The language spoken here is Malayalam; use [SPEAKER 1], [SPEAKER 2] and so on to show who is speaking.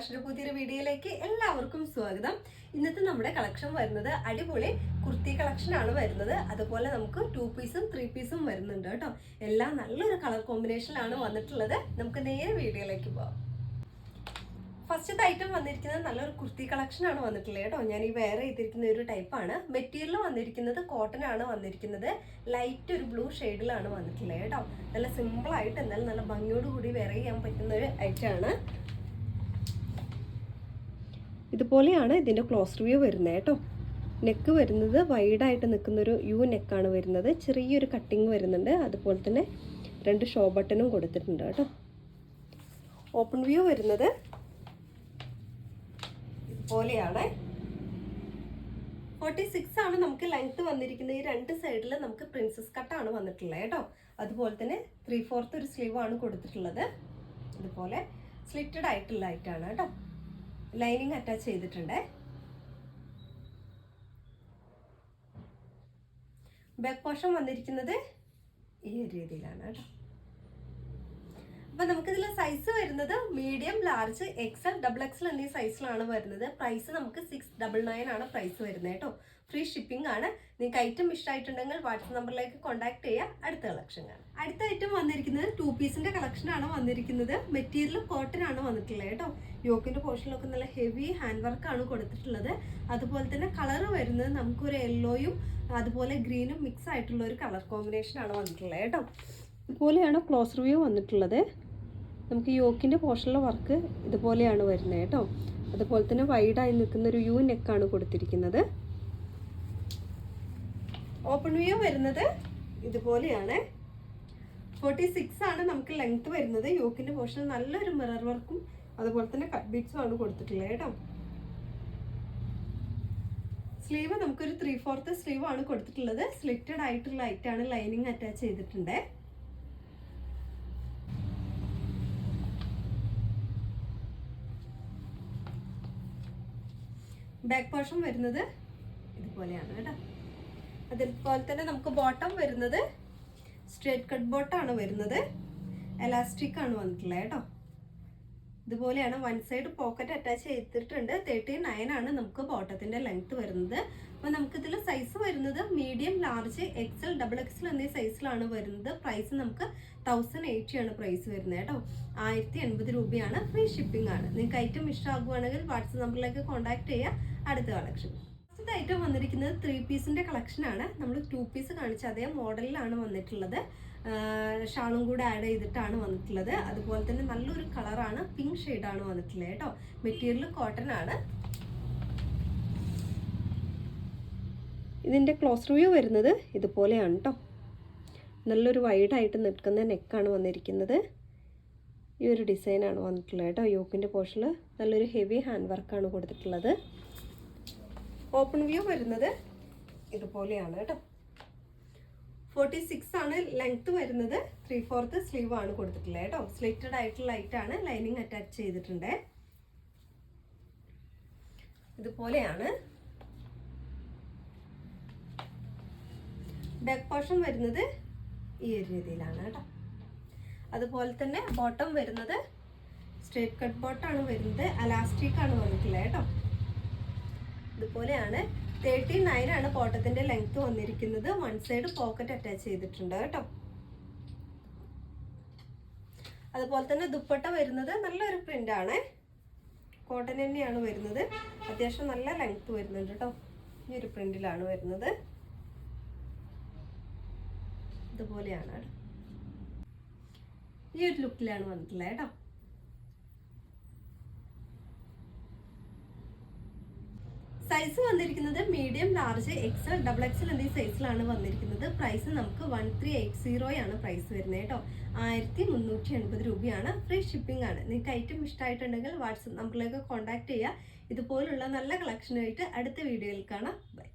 [SPEAKER 1] ഫാഷന്റെ പുതിയൊരു വീഡിയോയിലേക്ക് എല്ലാവർക്കും സ്വാഗതം. ഇന്നത്തെ നമ്മുടെ കളക്ഷൻ വരുന്നത് അടിപൊളി കുർത്തി കളക്ഷൻ ആണ് വരുന്നത്. അതുപോലെ നമുക്ക് 2 പീസും 3 പീസും വരുന്നുണ്ട് കേട്ടോ. എല്ലാം നല്ലൊരു കളർ കോമ്പിനേഷനിലാണ് വന്നിട്ടുള്ളത്. നമുക്ക് നേരെ വീഡിയോയിലേക്ക് പോവാം. ഫസ്റ്റത്തെ ഐറ്റം വന്നിരിക്കുന്നത് നല്ലൊരു കുർത്തി കളക്ഷൻ ആണ് വന്നിട്ടുള്ളത് കേട്ടോ. ഞാൻ ഈ വെയർ ചെയ്തിരിക്കുന്ന ഒരു ടൈപ്പാണ്. മെറ്റീരിയൽ വന്നിരിക്കുന്നത് കോട്ടൺ ആണ് വന്നിരിക്കുന്നത്. ലൈറ്റ് ഒരു ബ്ലൂ ഷെയ്ഡിലാണ് വന്നിട്ടുള്ളത് കേട്ടോ. നല്ല സിമ്പിൾ ആയിട്ട് എന്നാലും നല്ല ഭംഗിയോട് കൂടി വെയർ ചെയ്യാൻ പറ്റുന്ന ഒരു ഐറ്റം ആണ്. ഇതുപോലെയാണ് ഇതിൻ്റെ ക്ലോസ് റിവ്യൂ വരുന്നത് കേട്ടോ. നെക്ക് വരുന്നത് വൈഡായിട്ട് നിൽക്കുന്നൊരു യു നെക്കാണ് വരുന്നത്. ചെറിയൊരു കട്ടിങ് വരുന്നുണ്ട്. അതുപോലെ തന്നെ 2 ഷോ ബട്ടണും കൊടുത്തിട്ടുണ്ട് കേട്ടോ. ഓപ്പൺ വ്യൂ വരുന്നത് ഇതുപോലെയാണ്. 46 ആണ് നമുക്ക് ലെങ്ത് വന്നിരിക്കുന്നത്. ഈ 2 സൈഡിൽ നമുക്ക് പ്രിൻസസ് കട്ടാണ് വന്നിട്ടുള്ളത് കേട്ടോ. അതുപോലെ തന്നെ 3/4 ഒരു സ്ലീവ് ആണ് കൊടുത്തിട്ടുള്ളത്. ഇതുപോലെ സ്ലിറ്റഡ് ആയിട്ടുള്ള ആയിട്ടാണ് കേട്ടോ. ലൈനിങ് അറ്റാച്ച് ചെയ്തിട്ടുണ്ട്. ബാക്ക് പോർഷൻ വന്നിരിക്കുന്നത് ഈ ഒരു രീതിയിലാണ് കേട്ടോ. അപ്പൊ നമുക്കിതിൽ സൈസ് വരുന്നത് മീഡിയം, ലാർജ്, XL, XXL എന്നീ സൈസിലാണ് വരുന്നത്. പ്രൈസ് നമുക്ക് 699 ആണ് പ്രൈസ് വരുന്നത് കേട്ടോ. ഫ്രീ ഷിപ്പിംഗ് ആണ്. നിങ്ങൾക്ക് ഐറ്റം ഇഷ്ടമായിട്ടുണ്ടെങ്കിൽ വാട്സപ്പ് നമ്പറിലേക്ക് കോൺടാക്ട് ചെയ്യുക. അടുത്ത കളക്ഷൻ കാണാം. അടുത്ത ഐറ്റം വന്നിരിക്കുന്നത് 2 പീസിന്റെ കളക്ഷൻ ആണ് വന്നിരിക്കുന്നത്. മെറ്റീരിയൽ കോട്ടൺ ആണ് വന്നിട്ടുള്ളത് കേട്ടോ. യോക്കിന്റെ പോർഷനിലൊക്കെ നല്ല ഹെവി ഹാൻഡ് വർക്ക് ആണ് കൊടുത്തിട്ടുള്ളത്. അതുപോലെ തന്നെ കളർ വരുന്നത് നമുക്കൊരു യെല്ലോയും അതുപോലെ ഗ്രീനും മിക്സ് ആയിട്ടുള്ള ഒരു കളർ കോമ്പിനേഷൻ ആണ് വന്നിട്ടുള്ളത് കേട്ടോ. ഇതുപോലെയാണ് ക്ലോസ് റിവ്യൂ വന്നിട്ടുള്ളത്. നമുക്ക് യോക്കിൻ്റെ പോർഷനിലെ വർക്ക് ഇതുപോലെയാണ് വരുന്നത് കേട്ടോ. അതുപോലെ തന്നെ വൈഡായി നിൽക്കുന്ന ഒരു യു നെക്കാണ് കൊടുത്തിരിക്കുന്നത്. ഓപ്പൺ വ്യൂ വരുന്നത് ഇതുപോലെയാണ്. 46 ആണ് നമുക്ക് ലെങ്ത് വരുന്നത്. യോക്കിൻ്റെ പോർഷനിൽ നല്ലൊരു മിറർ വർക്കും അതുപോലെ തന്നെ കട്ട് ബീഡ്സും ആണ് കൊടുത്തിട്ടുള്ളത് കേട്ടോ. സ്ലീവ് നമുക്കൊരു 3/4 സ്ലീവ് ആണ് കൊടുത്തിട്ടുള്ളത്. സ്ലിറ്റഡ് ആയിട്ടുള്ള ഐറ്റാണ്. ലൈനിങ് അറ്റാച്ച് ചെയ്തിട്ടുണ്ട്. ബാക്ക് പോർഷൻ വരുന്നത് ഇതുപോലെയാണ് കേട്ടോ. അതുപോലെ തന്നെ നമുക്ക് ബോട്ടം വരുന്നത് സ്ട്രേറ്റ് കട്ട് ബോട്ടമാണ് വരുന്നത്. എലാസ്റ്റിക് ആണ് വന്നിട്ടുള്ളത് കേട്ടോ. ഇതുപോലെയാണ്. 1 സൈഡ് പോക്കറ്റ് അറ്റാച്ച് ചെയ്തിട്ടുണ്ട്. 39 ആണ് നമുക്ക് ബോട്ടത്തിന്റെ ലെങ്ത് വരുന്നത്. അപ്പോൾ നമുക്കിതിൽ സൈസ് വരുന്നത് മീഡിയം, ലാർജ്, XL, XXL എന്നീ സൈസിലാണ് വരുന്നത്. പ്രൈസ് നമുക്ക് 1080 ആണ് പ്രൈസ് വരുന്നത് കേട്ടോ. 1080 രൂപയാണ്. ഫ്രീ ഷിപ്പിംഗ് ആണ്. നിങ്ങൾക്ക് ഐറ്റം ഇഷ്ടമാകുവാണെങ്കിൽ വാട്സപ്പ് നമ്പറിലേക്ക് കോൺടാക്ട് ചെയ്യുക. അടുത്ത കളക്ഷൻ. ഫസ്റ്റ് ഐറ്റം വന്നിരിക്കുന്നത് 3 പീസിന്റെ കളക്ഷൻ ആണ്. നമ്മൾ 2 പീസ് കാണിച്ച അതേ മോഡലിലാണ് വന്നിട്ടുള്ളത്. ഷാളും കൂടെ ആഡ് ചെയ്തിട്ടാണ് വന്നിട്ടുള്ളത്. അതുപോലെ തന്നെ നല്ലൊരു കളറാണ്. പിങ്ക് ഷെയ്ഡാണ് വന്നിട്ടുള്ളത് കേട്ടോ. മെറ്റീരിയൽ കോട്ടൺ ആണ്. ഇതിൻ്റെ ക്ലോസ് റിവ്യൂ വരുന്നത് ഇതുപോലെയാണ് കേട്ടോ. നല്ലൊരു വൈഡായിട്ട് നിൽക്കുന്ന നെക്കാണ് വന്നിരിക്കുന്നത്. ഈ ഒരു ഡിസൈനാണ് വന്നിട്ടുള്ളത് കേട്ടോ. യോക്കിൻ്റെ പോർഷനിൽ നല്ലൊരു ഹെവി ഹാൻഡ് വർക്കാണ് കൊടുത്തിട്ടുള്ളത്. ഓപ്പൺ വ്യൂ വരുന്നത് ഇതുപോലെയാണ് കേട്ടോ. 46 ആണ് ലെങ്ത് വരുന്നത്. 3/4 സ്ലീവ് ആണ് കൊടുത്തിട്ടുള്ളത് കേട്ടോ. സ്ലിറ്റഡ് ആയിട്ടുള്ള ലൈറ്റാണ്. ലൈനിങ് അറ്റാച്ച് ചെയ്തിട്ടുണ്ട്. ഇതുപോലെയാണ്. ബാക്ക് പോർഷൻ വരുന്നത് ഈ ഒരു രീതിയിലാണ് കേട്ടോ. അതുപോലെ തന്നെ ബോട്ടം വരുന്നത് സ്ട്രേറ്റ് കട്ട് ബോട്ടാണ് വരുന്നത്. എലാസ്റ്റിക് ആണ് വന്നിട്ടുള്ളത് കേട്ടോ. ഇതുപോലെയാണ്. 39 ആണ് ബോട്ടത്തിന്റെ ലെങ്ത് വന്നിരിക്കുന്നത്. 1 സൈഡ് പോക്കറ്റ് അറ്റാച്ച് ചെയ്തിട്ടുണ്ട് കേട്ടോ. അതുപോലെ തന്നെ ദുപ്പട്ട വരുന്നത് നല്ലൊരു പ്രിന്റ് ആണ്. കോട്ടൺ തന്നെയാണ് വരുന്നത്. അത്യാവശ്യം നല്ല ലെങ്ത് വരുന്നുണ്ട് കേട്ടോ. ഈ ഒരു പ്രിന്റിലാണ് വരുന്നത്. ഇതുപോലെയാണ്. ഈ ഒരു ലുക്കിലാണ് വന്നിട്ടുള്ളത് കേട്ടോ. സൈസ് വന്നിരിക്കുന്നത് മീഡിയം, ലാർജ്, XL, XXL എന്നീ സൈസിലാണ് വന്നിരിക്കുന്നത്. പ്രൈസ് നമുക്ക് 1380 ആണ് പ്രൈസ് വരുന്നത് കേട്ടോ. 1380 രൂപയാണ്. ഫ്രീ ഷിപ്പിംഗ് ആണ്. നിങ്ങൾക്ക് ഐറ്റം ഇഷ്ടമായിട്ടുണ്ടെങ്കിൽ വാട്സപ്പ് നമ്പറിലേക്ക് കോൺടാക്ട് ചെയ്യുക. ഇതുപോലുള്ള നല്ല കളക്ഷനായിട്ട് അടുത്ത വീഡിയോയിൽ കാണാം. ബൈ.